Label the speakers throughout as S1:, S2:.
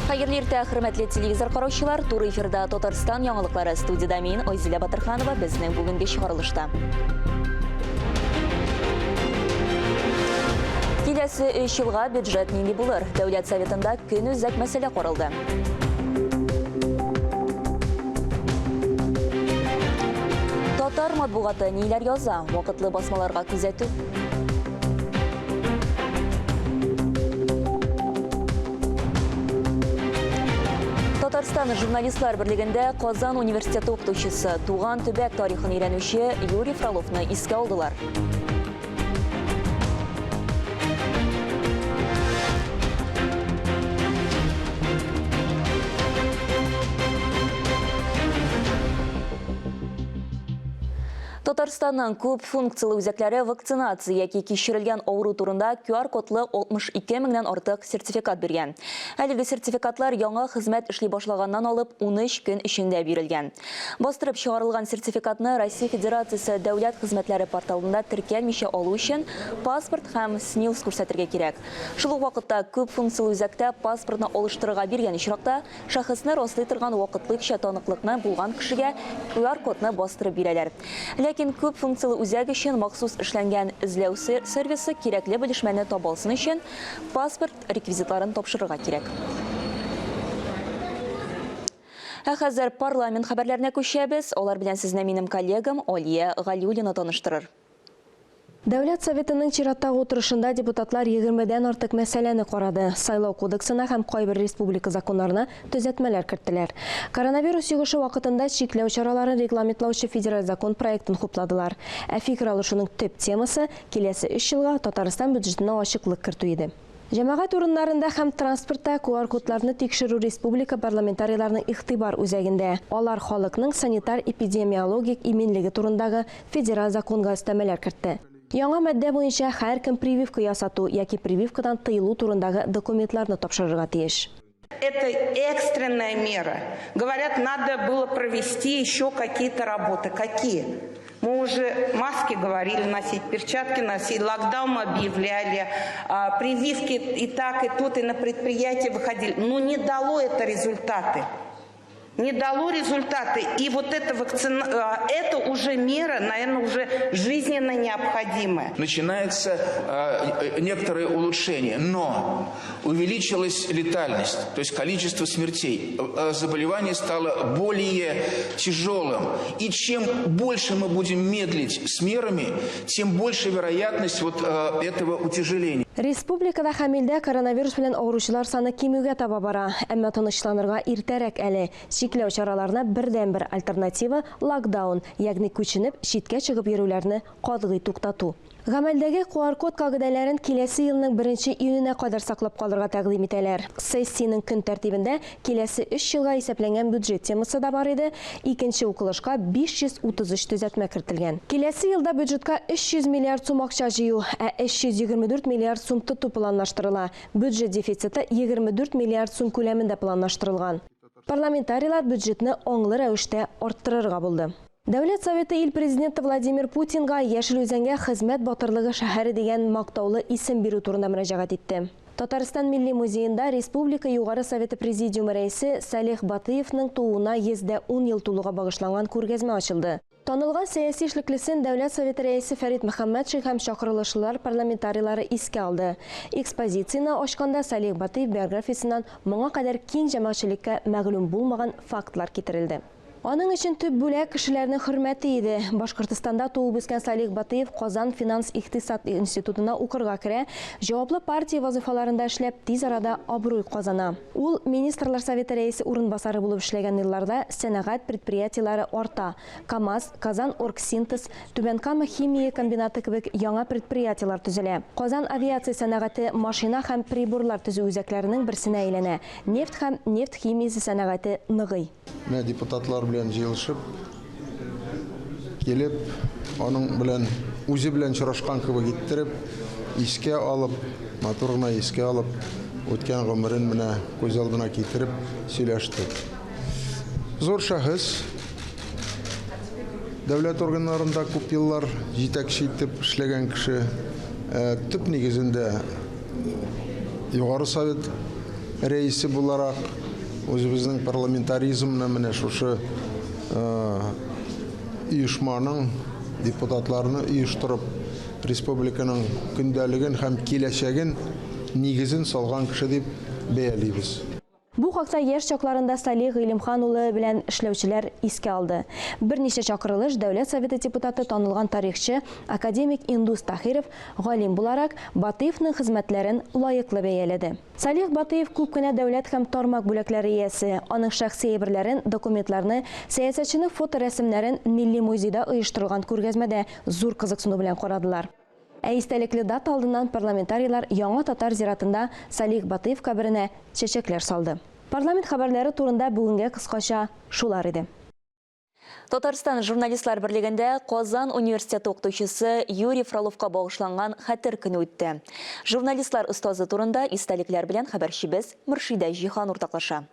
S1: Hayırlı erте, hürmetli televizor qaroşçular, tur efirda Tatarstan yanılıqları studiyada men Oyzila Batırxanova bizning bugungi chiqarilishda. Kelasi 3 yilga byudjet nindi bo'lur? Davlat Sovetida kun uzak masala qo'rildi. Tatar matbuoti nelar yozsa, vaqtli bosmalarga kuzatuv. Tatarstan Jurnalistlar birliginde Qozon Universiteti o'qituvchisi, Tuğan Tübek tarixini öğrenuvchi Yuriy Frolovni esga oldilar. Tatarstanның көп функциялы үзәкләре вакцинация яки кичерелгән авыру турында QR-кодлы 62 меңнән артык сертификат биргән. Әлеге сертификатлар яңа хезмәт эшли башлаганнан алып 13 көн эчендә бирелгән. Бастырып чыгарылган сертификатны Россия Федерациясе дәүләт хезмәтләре порталында теркәлмичә алу өчен паспорт һәм СНИЛС күрсәтергә кирәк. Шул ук вакытта көп функциялы үзәктә паспортны алыштырырга биргән очракта шәхесне раслый торган вакытлыча таныклыкны булган кешегә QR-кодны бастырып бирәләр. Ләкин көп функциялы үзәк өчен махсус эшләнгән эзләү сервисы кирәкле белешмәне таба алсын өчен паспорт реквизитларын тапшырырга кирәк. Хәзер парламент хәбәрләренә күчәбез. Алар белән сезне минем коллегам Олия Галиуллина таныштырыр.
S2: Дәүләт Советының чираттагы утырышында депутатлар 20дән артык мәсьәләне карады. Сайлау кодексына һәм кайбер республика законнарына төзәтмәләр кертеләр. Коронавирус йогышы вакытында чикләү чараларын регламентлаучы федераль закон проектын хупладылар. Ә фикер алышуның төп темасы келесі 3 елга Татарстан бюджетына ачыклык кертү иде. Җәмәгать урыннарында һәм транспортта QR-кодларны тикшерү республика парламентарийларының игътибар үзәгендә. Алар халыкның санитар-эпидемиологик иминлеге турындагы федераль законга өстәмәләр кертте. Яңа мәддә буенча һәркем прививка ясату яки прививкадан тыелу турындагы документларны тапшырырга тиеш.
S3: Это экстренная мера. Говорят, надо было провести еще какие-то работы. Какие? Мы уже маски говорили носить, перчатки носить, локдаун объявляли, прививки и так, и тут, и на предприятия выходили. Но не дало это результаты. Не дало результаты. И вот эта это уже мера, наверное, уже жизненно необходимая.
S4: Начинается некоторое улучшение, но увеличилась летальность, то есть количество смертей. Заболевание стало более тяжелым. И чем больше мы будем медлить с мерами, тем больше вероятность вот этого утяжеления.
S2: Республикада хәмилдә коронавирус белән авыручылар саны кимүгә таба бара. Әмма тынычланырга иртәрәк әле. Чикләү чараларына бердән-бер альтернатива локдаун, ягъни күченеп читкә чыгып йөрүләрне катгый туктату. Гамәлдәге QR-код кагыйдәләрен киләсе елның 1 июненә кадәр саклап калырга тәкъдим итәләр. Сессиянең көн тәртибендә киләсе 3 елга исәпләнгән бюджет темасы да бар иде. Икенче укылышка 533 төзәтмә кертелгән. Киләсе елда бюджетка 300 миллиард сум акча җыю, 324 миллиард сум тоту планлаштырыла. Бюджет дефициты 24 миллиард сум күләмендә планлаштырылган. Парламентарийлар бюджетны аңлы рәвештә арттырырга булды. Дәүләт Советы ил президенты Владимир Путинга Яшел Үзәнгә хезмәт батырлыгы шәһәре дигән мактаулы исем бирү турында мөрәҗәгать итте. Татарстан Милли музеенда Республика Югары Советы Президиумы рәисе Салих Батыевның тууына 110 ел тулуга багышланган күргәзмә ачылды. Танылган сәяси эшлеклесен Дәүләт Советы рәисе Фәрит Мөхәммәтшин һәм чакырылышлар парламентарийлары искә алды. Экспозицияны ачканда Салих Батыев биографиясеннән моңа кадәр киң җәмәгатьчелеккә мәгълүм булмаган фактлар китерелде. Аның өчен төп бүләк кешеләрнең хөрмәте иде. Башкортстанда туып үскән Салих Батыев Казан финанс-икътисад институтына укырга керә, җаваплы партия вазифаларында эшләп, тиз арада абруй казана. Ул министрлар советы рәисе урынбасары булып эшләгән елларда сәнәгать предприятиеләре арта. КАМАЗ, Казан Оргсинтез, Түбәнкама химия комбинаты кебек яңа предприятиеләр төзелә. Казан авиация сәнәгате машина һәм приборлар төзү үзәкләренең берсенә әйләнә. Нефть һәм нефть химиясе сәнәгате ныгый.
S5: Депутатлар белән җыелышып, келеп, аның белән үзе белән чырашкан кебек иттереп, искә алып, моторына искә алып, үткән гомерен менә күз алдына китереп сөйләште. Зур шәхес, дәүләт органнарында күп еллар җитәкче итеп эшләгән кеше, төп нигезендә Югары Совет рейсі боларақ, өзіміздің парламентаризмна менә шушы ұйышманың депутатларны ұйыштырып, республиканың көндәлеген һәм киләчәген нигезен салган кеше дип бәялибез.
S2: Бу хакта яшь чакларында Салих Гыйлемхан улы белән эшләүчеләр искә алды. Берничә чакырылыш Дәүләт Советы депутаты танылган тарихчы академик Индус Тахиров галим буларак Батыевның хезмәтләрен лаеклы бәяләде. Салих Батыев күп кенә дәүләт һәм тармак бүләкләре иясе, аның шәхси әйберләрен, документларны, сәясәтченең фоторәсемнәрен Милли музейда оештырылган күргәзмәдә зур кызыксыну белән карадылар. Истәлекле дата алдыннан парламентарийлар Яңа Татар зиратында Салих Батыев каберенә чәчәкләр салды. Парламент хәбәрләре турында бүгенге кыскача шулар иде.
S1: Татарстан журналистлар берлегендә Казан университеты укытучысы Юрий Фроловка багышланган хәтер көне үтте. Журналистлар остазы турында истәлекләр белән хәбәрчебез Мөршидә Җихан уртаклаша.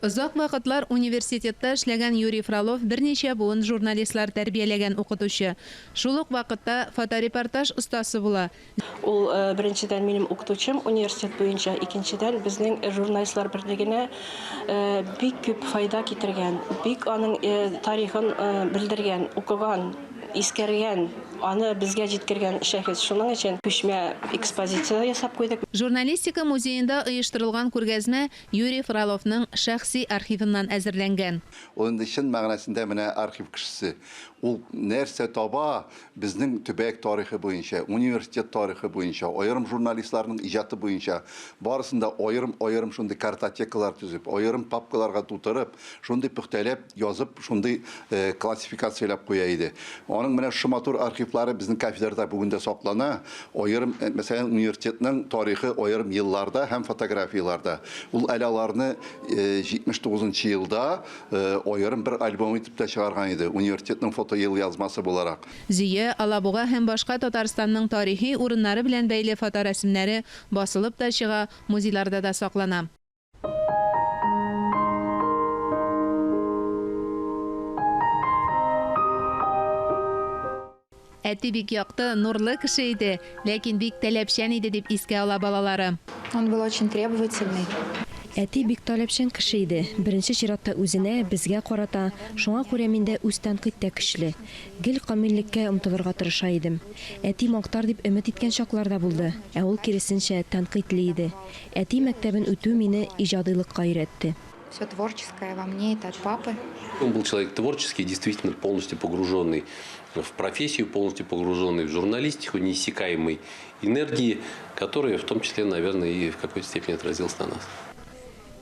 S6: Озак вакытлар университетта эшләгән Юрий Фролов берничә буын журналистлар тәрбияләгән укытучы. Шул ук вакытта фоторепортаж остасы була.
S7: Ул беренчедән минем укытучым университет буенча, икенчедән безнең журналистлар берлегенә бик күп файда китергән, бик аның тарихын белдергән, укыган, искәргән, аны безгә җиткергән шәхес. Шуның өчен күчмә экспозиция ясап куйдык.
S6: Журналистика музеенда оештырылган күргәзмә Юрий Фроловның шәхси архивыннан әзерләнгән.
S8: Onun için мәгънәсендә менә архив кешесе. Ул нәрсә таба безнең төбәк тарихы буенча, университет тарихы буенча, аерым журналистларның иҗаты буенча, барысында аерым шундый картотекалар төзеп, аерым папкаларга тутырып, шундый пөхтәләп язып, шундый классификацияләп куя иде. Аның менә шыматур архивлары безнең кафедрада бүген дә саклана. Аерым, мәсәлән, университетның тарихы аерым елларда һәм фотографияларда. Ул аларны 79 елда аерым бер альбом итеп тә чыгарган иде. Университетның ел язмасы буларак.
S6: Зия, Алабуга һәм башка Татарстанның тарихи урыннары белән бәйле фоторәсемнәре басылып та чыга, музейларда да саклана. Әти бик якты, нурлы кеше иде, ләкин бик таләпчән иде дип искә ала балалары.
S9: Он был очень требовательный.
S2: Әти бик таләпчән кеше иде. Беренче чиратта үзенә, безгә карата, шуңа күрә миндә үз тәнкыйть тә көчле. Гел камиллеккә омтылырга тырыша идем. Әти мактар дип өмет иткән чакларда булды, ә ул киресенчә тәнкыйтьле иде. Әти мәктәбен үтү мине иҗадыйлыкка өйрәтте.
S9: Все творческое во мне это от папы.
S10: Он был человек творческий, действительно полностью погруженный в профессию, полностью погруженный в журналистику, неиссякаемой энергии, которая в том числе, наверное, и в какой-то степени отразилась на нас.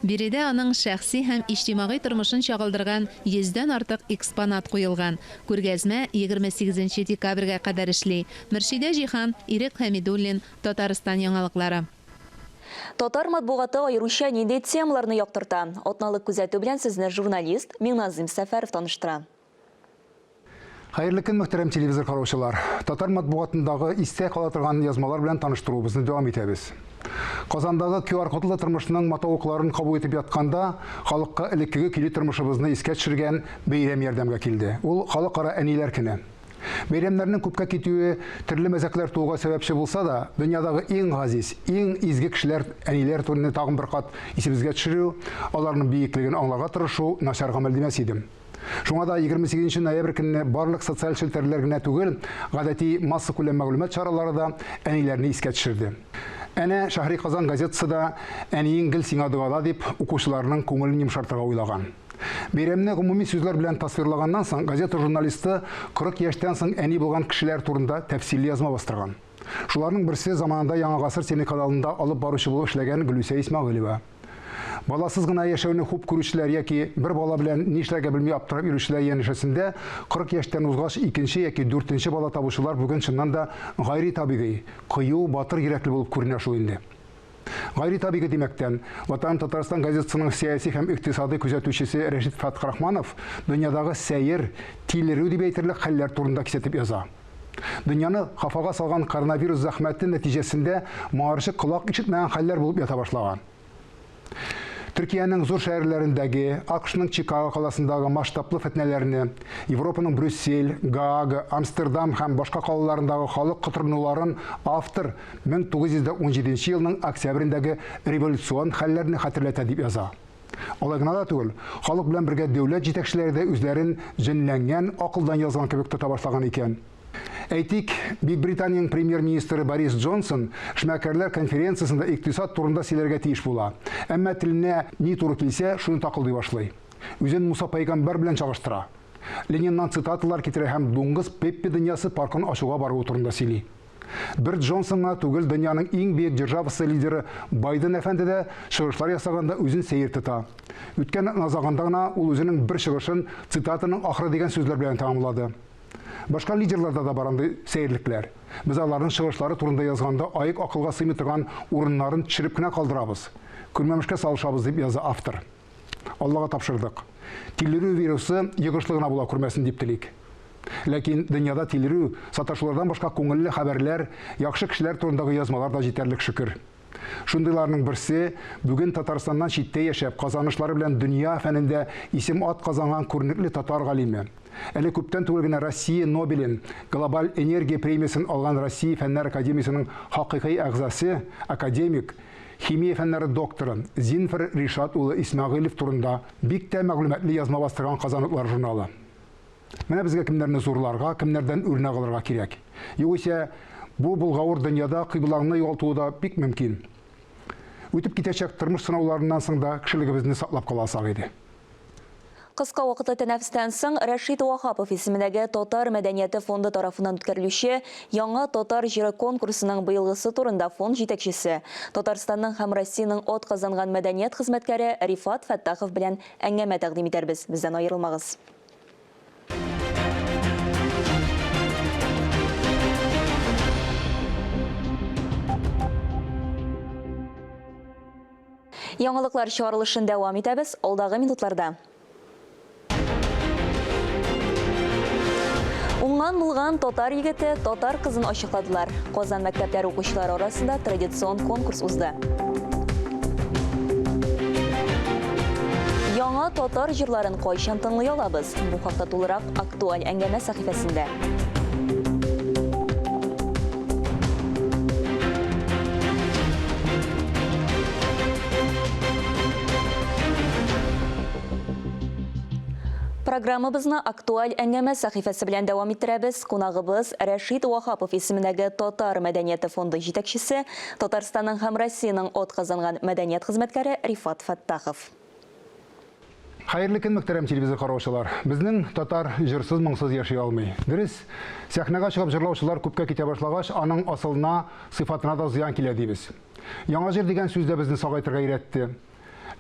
S6: Биредә аның шәхси һәм иҗтимагый тормышын чагылдырган 100дән артык экспонат куелган. Күргәзмә 28 декабрьгә кадәр эшли. Мөршидә Җихан, Ирек Хәмидуллин, Татарстан яңалыклары.
S1: Татар матбугаты аеруча нинди темаларны яктырта? Атналык күзәтү белән сезне журналист Миңназым Сәфәров таныштыра.
S11: Хәерле көн, мөхтәрәм телевизор караучылар. Татар матбугатындагы истә кала торган язмалар белән таныштыруыбызны дәвам итәбез. Казандагы QR кодлы тормышның матавыкларын кабул итеп ятканда, халыкка элеккеге килү тормышыбызны искә төшергән бәйрәм ярдәмгә килде. Ул халыкара әниләр көне. Бәйрәмнәрнең күпкә китүе төрле мәзәкләр тууга сәбәпче булса да, дөньядагы иң газиз, иң изге кешеләр, әниләр турында тагын бер кат исебезгә төшерү, аларның бийеклеген аңларга тырышу начар гамәл димәс идем. Шуңа да 28 ноябрь көнне барлык социаль челтәрләр генә түгел, гадәти масса күләм мәгълүмат чаралары да әниләрне искә төшерде. Әнә Шәһри Казан газетасы да әниең гел сиңа дуала дип укучыларның күңелен йомшартырга уйлаган. Бәйрәмне гомуми сүзләр белән тасвирлаганнан соң газета журналисты 40 яшьтән соң әни булган кешеләр турында тәфсилле язма бастырган. Шуларның берсе заманында Яңа гасыр телеканалында алып баручы булып эшләгән Гөлүсә Исмәгыйлова. Баласыз гына яшәүне хуп күрүчеләр яки бер бала белән нишләргә белми аптырап йөрүчеләр янәшәсендә 40 яшьтән узгач 2нче яки 4нче бала табучылар бүген чыннан да гайри табигый, кыю, батыр йөрәкле булып күренә шул инде. Гайри табигый димәктән, Ватан Татарстан газетасының сәяси һәм икътисади күзәтүчесе Рәшит Фатхрахманов дөньядагы сәер, тилерү дип әйтерлек хәлләр турында кисәтеп яза. Дөньяны хафага салган коронавирус зәхмәте нәтиҗәсендә моңарчы колак ишетмәгән хәлләр булып ята башлаган. Түркияның зур шәһәрләрендәге, АКШның Чикаго қаласындағы масштаблы фетнәләрне, Европаның Брюссель, Гаага, Амстердам һәм башка қалаларындағы халық кытырнуларын автор 1917 елның октябрендәге революцион хәлләрне хәтерләтә дип яза. Алай гына да түгел, халык белән бергә дәүләт җитәкчеләре дә үзләрен җенләнгән акылдан язган кебек тота башлаган икән. Әйтик, Бөекбританияның премьер-министры Борис Джонсон эшмәкәрләр конференциясында икътисад турында сөйләргә тиеш була. Әмма теленә ни туры килсә, шуны такылдый башлый. Үзен Муса пайгамбар белән чагыштыра. Лениннан цитаталар китерә һәм дуңгыз Пеппи дөньясы паркын ачуга баруы турында сөйли. Бер Джонсонга түгел, дөньяның иң бөек державасы лидеры Байден әфәнде дә чыгышлар ясаганда үзен сәер тота. Үткән назаганда гына ул үзенең бер чыгышын цитатаның ахыры дигән сүзләр белән тәмамлады. Башка лидерларда да бар андый сәерлекләр. Без аларның чыгышлары турында язганда аек акылга сыймый торган урыннарын төшереп кенә калдырабыз. Күрмәмешкә салышабыз дип яза автор. Аллага тапшырдык. Тилерү вирусы йогышлыгына була күрмәсен дип телик. Ләкин дөньяда тилерү, саташулардан башка күңелле хәбәрләр, яхшы кешеләр турындагы язмалар да җитәрлек шөкер. Шундыйларның берсе бүген Татарстаннан читтә яшәп, казанышлары белән дөнья фәнендә исем ат казанган күренекле татар галиме. Әле күптән түгел генә Россия Нобелен, глобаль энергия премиясын алган Россия фәннәр академиясының хакыйкый әгъзасы, академик, химия фәннәре докторы Зинфер Ришат улы Исмәгыйлев турында бик тә мәгълүматлы язма бастырган Казанлыклар журналы. Менә безгә кемнәрне зурларга, кемнәрдән үрнәк алырга кирәк. Югыйсә, бу булгавыр дөньяда кыйбларны югалтуы да бик мөмкин. Үтеп китәчәк тормыш сынауларыннан соң да кешелегебезне саклап каласак иде.
S1: Кыска вакытта тәнәфестән соң Рәшит Вахапов исемендәге Татар мәдәнияте фонды тарафыннан үткәрелүче яңа татар җыры конкурсының быелгысы турында фонд җитәкчесе, Татарстанның һәм Россиянең от казанган мәдәният хезмәткәре Рифат Фәттахов белән әңгәмә тәкъдим итәрбез. Бездән аерылмагыз. Яңалыклар чыгарылышын дәвам итәбез алдагы минутларда. Уңган булган татар егете татар кызын ачыкладылар. Казан мәктәпләре укучылары арасында традицион конкурс узды. Яңа татар җырларын кайчан тыңлый алабыз? Бу хакта тулырак актуаль әңгәмә сәхифәсендә. Программабызны актуаль әңгәмә сәхифәсе белән дәвам иттерәбез. Кунагыбыз Рәшит Вахапов исемендәге Татар мәдәнияте фонды җитәкчесе, Татарстанның һәм Россиянең от казанган мәдәният хезмәткәре Рифат Фәттахов.
S11: Хәерле көн, мөхтәрәм телевизор караучылар. Безнең татар җырсыз моңсыз яши алмый. Дөрес, сәхнәгә чыгып җырлаучылар күпкә китә башлагач, аның асылына, сыйфатына да зыян килә дибез. Яңа җыр дигән сүз дә безне сагайтырга өйрәтте.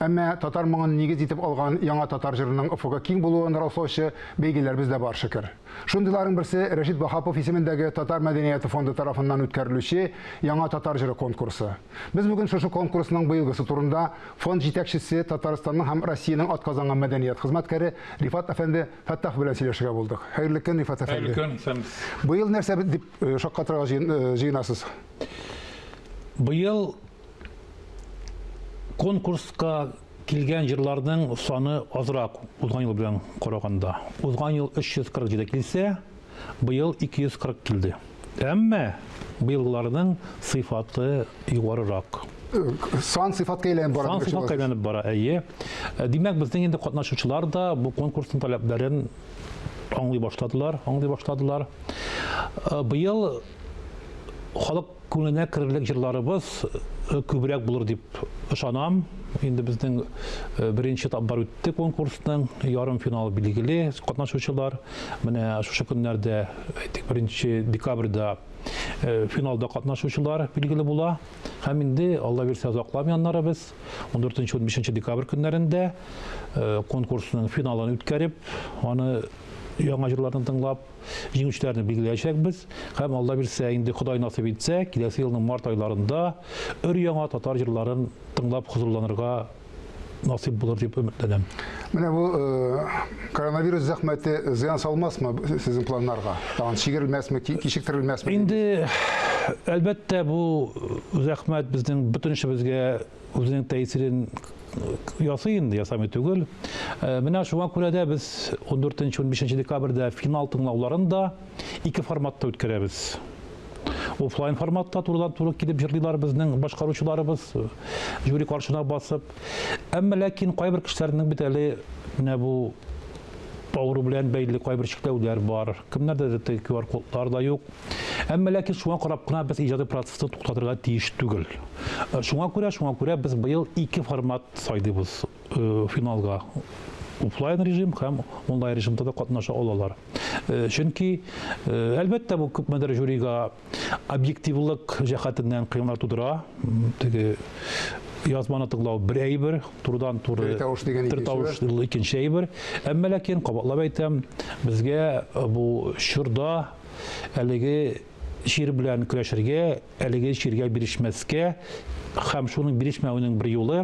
S11: Әмма татар моңын нигез итеп алган яңа татар җырының офыгы киң булуын раслаучы бәйгеләр бездә бар шөкер. Шундыйларның берсе Рәшит Вахапов исемендәге Татар мәдәнияте фонды тарафыннан үткәрелүче яңа татар җыры конкурсы. Без бүген шушы конкурсның быелгысы турында фонд җитәкчесе, Татарстанның һәм Россиянең от казанган мәдәният хезмәткәре Рифат әфәнде Фәттахов белән сөйләшергә булдык. Хәерле көн, Рифат әфәнде.
S12: Хәерле көн.
S11: Быел нәрсә дип шаккатырга җыенасыз?
S12: Быел конкурска килгән җырларның саны азрак узган ел белән караганда. Узган ел 347 килсә, быел 240 килде. Әмма быелгыларның сыйфаты югарырак.
S11: Сан сыйфатка әйләнеп бара.
S12: Сан сыйфатка әйләнеп бара, әйе. Димәк, безнең инде катнашучылар да бу конкурсның таләпләрен аңлый башладылар. Быел халык күңеленә кирерлек җырларыбыз күбрәк булыр дип ышанам. Инде безнең беренче тапкыр үтте конкурсның ярым финал билгеле катнашучылар. Менә шушы көннәрдә, 1 декабрьдә финалда катнашучылар билгеле була. Һәм инде Алла бирсә узакламаяннары без 14-15 декабрь көннәрендә конкурсның финалын үткәреп, аны яңа җырларны тыңлап, җиңүчеләрне билгеләячәкбез. Һәм Алла бирсә, инде Ходай насыйп итсә, киләсе елның март айларында өр-яңа татар җырларын тыңлап хозурланырга насыйп булыр дип өметләнәм.
S11: Менә бу коронавирус зәхмәте зыян салмасмы сезнең планнарга? Тагын чигерелмәсме, кичектерелмәсме?
S12: Инде әлбәттә бу зәхмәт безнең бөтенчебезгә үзенең тәэсирен ясый инде, ясамый түгел. Менә шуңа күрә дә без 14-15 декабрьдә финал тыңлауларын да 2 форматта үткәрәбез. Офлайн форматта турыдан-туры килеп җырлыйлар безнең башкаручыларыбыз, жюри каршына басып. Әмма ләкин кайбер кешеләрнең бит әле менә бу авыру белән бәйле кайбер чикләүләр бар. Кемнәрдә дә QR кодлар да юк. Әмма ләкин шуңа карап кына без иҗади процессны туктатырга тиеш түгел. Шуңа күрә без быел 2 формат сайдыбыз финалга. Офлайн режим һәм онлайн режимда да катнаша алалар. Чөнки әлбәттә бу күпмедер жюрига объективлык җәһәтеннән кыенлар тудыра. Теге язманы тыңлау бер әйбер, турыдан-туры тауыш икенче әйбер. Әмма ләкин кабатлап әйтәм, безгә бу чорда әлеге шир белән көрәшергә, әлеге ширгә бирешмәскә һәм шуның бирешмәүнең бер юлы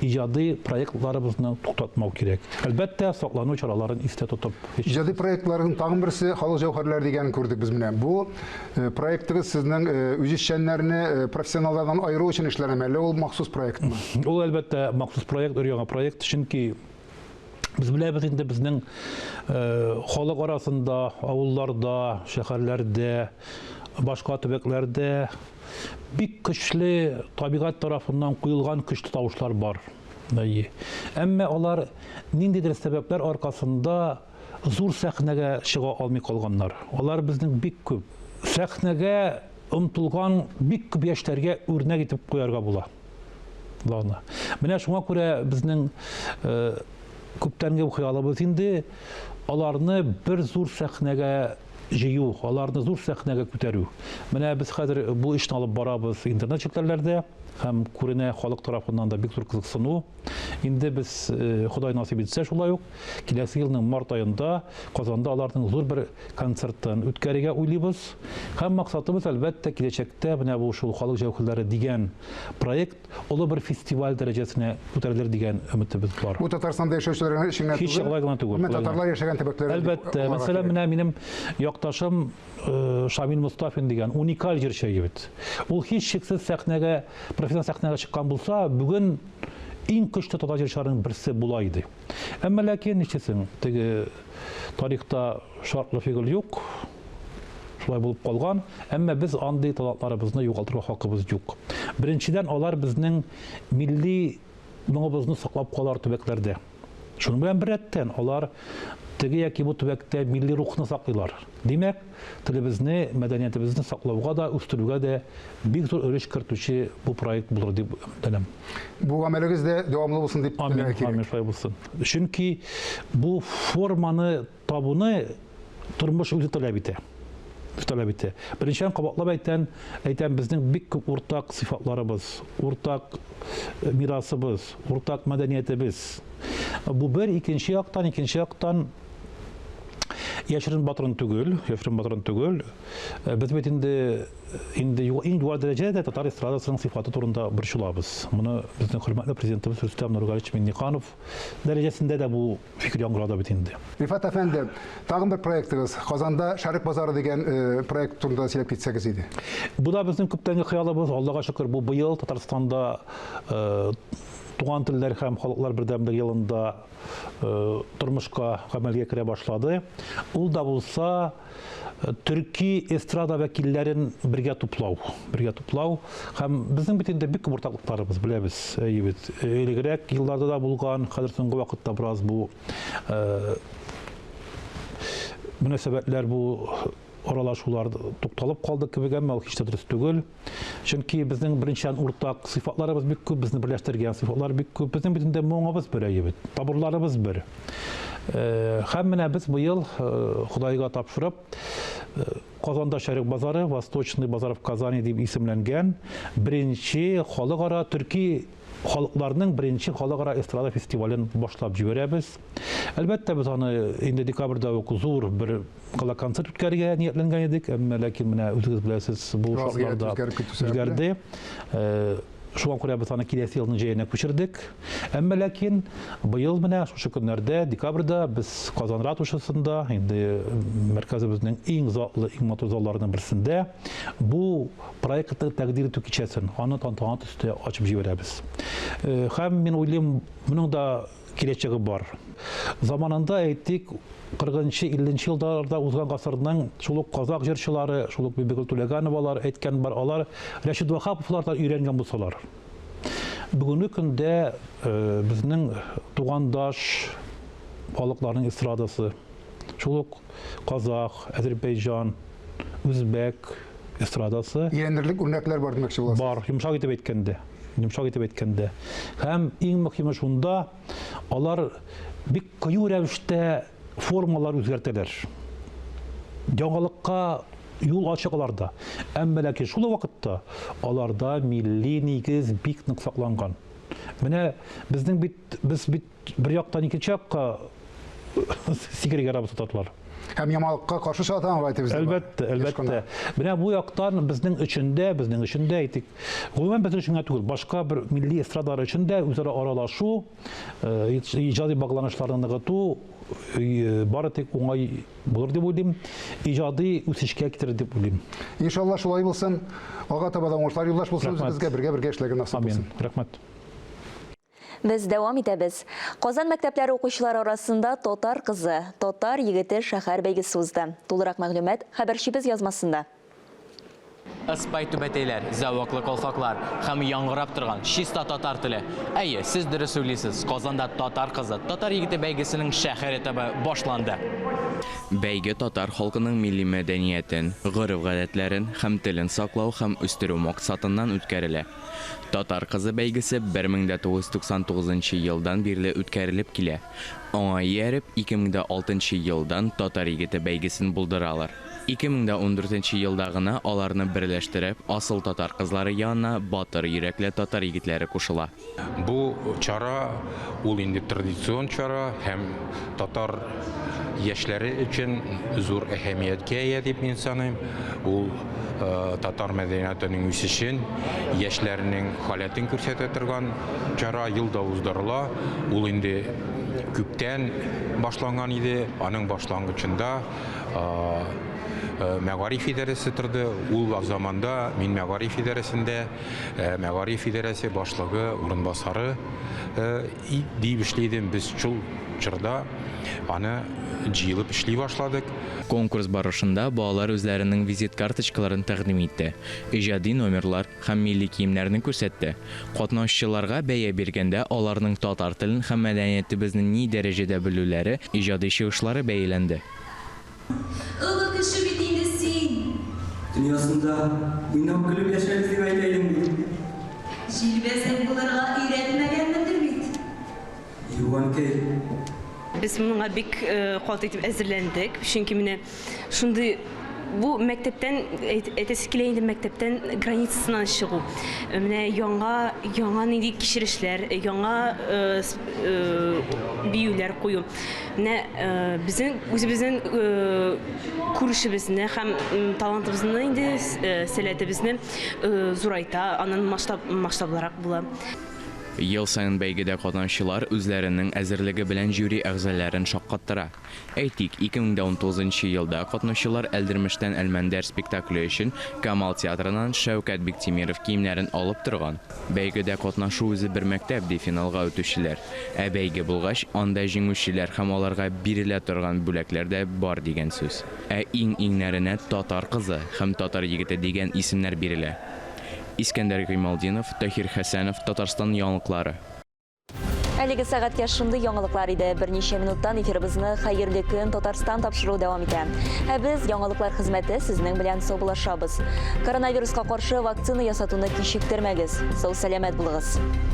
S12: иҗади проектларыбызны туктатмау кирәк. Әлбәттә, саклану чараларын истә тотып.
S11: Иҗади проектларның тагын берсе халык җәүһәрләре дигәнен күрдек без менә. Бу проектыгыз сезнең үз эшчәннәрне профессионаллардан айыру өчен эшләнәме, әллә ул махсус проектмы?
S12: Ул әлбәттә махсус проект, яңа проект, чөнки biz bilәбез инде безнең халык арасында, авылларда, шәһәрләрдә, башка төбәкләрдә бик көчле табигать тарафыннан куелган көчле тавышлар бар. Әмма алар ниндидер сәбәпләр аркасында зур сәхнәгә чыга алмый калганнар. Алар безнең бик күп сәхнәгә омтылган бик күп яшьләргә үрнәк итеп куярга була. Менә шуңа күрә безнең күптәнге хыялыбыз инде аларны бер зур сәхнәгә җыю, аларны зур сәхнәгә күтәрү. Менә без хәзер бу эшне алып барабыз интернет челтәрләрдә һәм күренә халык тарафыннан да бик зур кызыксыну. Инде без Ходай насип итсә шулай ук киләсе елның март аенда Казанда аларның зур бер концертын үткәрергә уйлыйбыз. Һәм максатыбыз әлбәттә киләчәктә менә бу шул халык җәүһәрләре дигән проект олы бер фестиваль дәрәҗәсенә күтәрелер дигән өметебез бар.
S11: Бу Татарстанда яшәүчеләр өчен түгел. Татарлар яшәгән төбәкләрдә.
S12: Әлбәттә, мәсәлән, менә минем якташым Шамил Мустафин дигән уникаль җырчы егет. Ул һичшиксез сәхнәгә, профессиональ сәхнәгә чыккан булса, бүген иң көчле татар җырчыларының берсе була иде. Әмма ләкин ничәсен, теге тарихта шартлы фигыль юк. Шулай булып калган. Әмма без андый талантларыбызны югалтырга хакыбыз юк. Беренчедән алар безнең милли моңыбызны саклап калар төбәкләрдә. Шуның белән беррәттән алар теге яки бу төбәктә милли рухны саклыйлар. Димәк, телебезне, мәдәниятебезне саклауга да, үстерүгә дә бик зур өлеш кертүче бу проект булыр дип уйлыйм.
S11: Бу гамәлегез дә дәвамлы булсын дип теләк.
S12: Амин, шулай булсын. Чөнки бу форманы табуны тормыш үзе таләп итә. Беренчедән кабатлап әйтәм, безнең бик күп уртак сыйфатларыбыз, уртак мирасыбыз, уртак мәдәниятебез. Бу бер икенче яктан яшерен батырын түгел. Без бит инде иң югары дәрәҗәдә татар эстрадасының сыйфаты турында борчылабыз. Моны безнең хөрмәтле президентыбыз Рөстәм Нургалиевич Миңнеханов дәрәҗәсендә дә бу фикер яңгырады бит инде.
S11: Рифат әфәнде, тагын бер проектыгыз Казанда Шәрык базары дигән проект турында сөйләп китсәгез иде.
S12: Бу да безнең күптәнге хыялыбыз. Аллага шөкер, бу быел Татарстанда туган телләр һәм халыклар бердәмлеге елында тормышка гамәлгә керә башлады. Ул да булса төрки эстрада вәкилләрен бергә туплау һәм безнең бит инде бик күп уртаклыкларыбыз беләбез. Элегрәк елларда да булган, хәзер соңгы вакытта бераз бу мөнәсәбәтләр, бу аралашулар тукталып калды кебек, әмма ул һич тә дөрес түгел. Чөнки безнең беренчедән уртак сыйфатларыбыз бик күп, безне берләштергән сыйфатлар бик күп. Безнең бит инде моңыбыз бер әйбет, табырларыбыз бер. Һәм менә без быел Худайга тапшырып Казанда Шәрык базары, Восточный базар в Казани дип исемләнгән беренче халыкара төрки халыкларның беренче халыкара эстрада фестивален башлап җибәрәбез. Әлбәттә, без аны инде декабрьдә ук зур бер концерт үткәрергә ниятләнгән идек, әмма ләкин менә үзегез беләсез, бу шартларда үзгәрде. Шуңа күрә без аны киләсе елның җәенә күчердек. Әмма ләкин быел менә шушы көннәрдә, декабрьдә без Казан ратушасында, инде мәркәзебезнең иң затлы, иң матур залларының берсендә бу проектны тәкъдим итү кичәсен, аны тантана төстә ачып җибәрәбез. Һәм мин уйлыйм, моның да киләчәге бар. Заманында әйтик, 40-50 елларда узган гасырның шул ук казак җырчылары, шул ук Бибигөл Түләгәновалар әйткән бар, алар Рәшид Вахаповлардан өйрәнгән булсалар. Бүгенге көндә безнең тугандаш халыкларның эстрадасы, шул ук казак, Азәрбайҗан, Үзбәк эстрадасы
S11: Ияндерлек үрнәкләр бар демәкче буласыз.
S12: бар, йомшак итеп әйткәндә. Һәм иң мөһиме шунда, алар бик кыю рәвештә формалар үзгәртәләр. Яңалыкка юл ачык аларда. Әмма ләкин шул вакытта аларда милли нигез бик нык сакланган. Менә безнең без бер яктан икенче якка сикерергә рабы тоталар.
S11: Һәм ямалыкка каршы чыгатан әйтәбез.
S12: Әлбәттә. Менә бу яктан безнең өчендә әйтик, гомумән безнең өчен түгел, башка бер милли эстрадалар өчендә үзара аралашу, иҗади багланышларны ныгыту бары тик уңай булыр дип уйлыйм, иҗади үсешкә китерер дип уйлыйм.
S11: Иншалла шулай булсын. Алга таба да уңышлар юлдаш булсын, безгә бергә эшләргә насыйп булсын.
S12: Амин. Рәхмәт.
S1: Без дәвам итәбез. Казан мәктәпләре укучылары арасында татар кызы, татар егете шәһәр бәйгесе узды. Тулырак мәгълүмат хәбәрчебез язмасында.
S13: Ыспай түбәтәйләр, зәвыклы колфаклар һәм яңгырап торган чиста татар теле. Әйе, сез дөрес сөйлисез. Казанда татар кызы, татар егете бәйгесенең шәһәр этабы башланды.
S14: Бәйге татар халкының милли мәдәниятен, гореф-гадәтләрен һәм телен саклау һәм үстерү максатыннан үткәрелә. Татар кызы бәйгесе 1999 елдан бирле үткәрелеп килә. Аңа ияреп 2006 елдан татар егете бәйгесен булдыралар. 2014 елда гына аларны берләштереп, асыл татар кызлары янына батыр йөрәкле татар егетләре кушыла.
S15: Бу чара ул инде традицион чара һәм татар яшьләре өчен зур әһәмияткә ия дип мин саныйм. Ул татар мәдәниятының үсешен, яшьләрнең халәтен күрсәтә торган чара елда уздырыла. Ул инде күптән башланган иде. Аның башлангычында Мәгариф идарәсе торды. Ул заманда мин Мәгариф идарәсендә Мәгариф идарәсе башлыгы урынбасары дип эшлидем. Без шул чорда аны җыелып эшли башладык.
S14: Конкурс барышында балалар үзләренең визит карточкаларын тәкъдим итте. Иҗади номерлар һәм милли киемнәрне күрсәтте. Катнашчыларга бәя биргәндә аларның татар телен һәм мәдәниятебезне ни дәрәҗәдә белүләре, иҗади чыгышлары бәяләнде.
S16: Dünyasında uynap gülüp yaşarız diye aytayım. Jilbesen bularga öğretmegenmidir bit? Yuvankey.
S7: Biz bununla bik kalta etip әзерленdik. Çünkü mine şunday bu mektepten etesi kileyinde mektepten granitsından çıkı. Mine yanga neydi kişirişler, yanga büyüler koyu. Ne bizim kuruşumuzun hem talantımızın indi seletimizni zurayta anın maçtablarak bulan.
S14: Ел сайын бәйгедә катнашучылар үзләренең әзерлеге белән жюри әгъзаларын шаккаттыра. Әйтик, 2019 елда катнашучылар Әлдермештән Әлмәндәр спектакле өчен Камал театрыннан Шәүкәт Биктимиров киемнәрен алып торган. Бәйгедә катнашу үзе бер мәктәп ди финалга үтүчеләр. Ә бәйге булгач, анда җиңүчеләр һәм аларга бирелә торган бүләкләр дә бар дигән сүз. Ә иң-иңнәренә татар кызы һәм татар егете дигән исемнәр бирелә. Искәндәр Гыймалдинов, Тахир Хәсәнов, Татарстан яңалыклары.
S1: Әлеге сәгатькә шундый яңалыклар иде. Берничә минуттан эфирыбызны хәерле көн Татарстан тапшыру дәвам итә. Ә без яңалыклар хезмәте сезнең белән саубуллашабыз. Коронавируска каршы вакцина ясатуны кичектермәгез. Сау сәламәт булыгыз.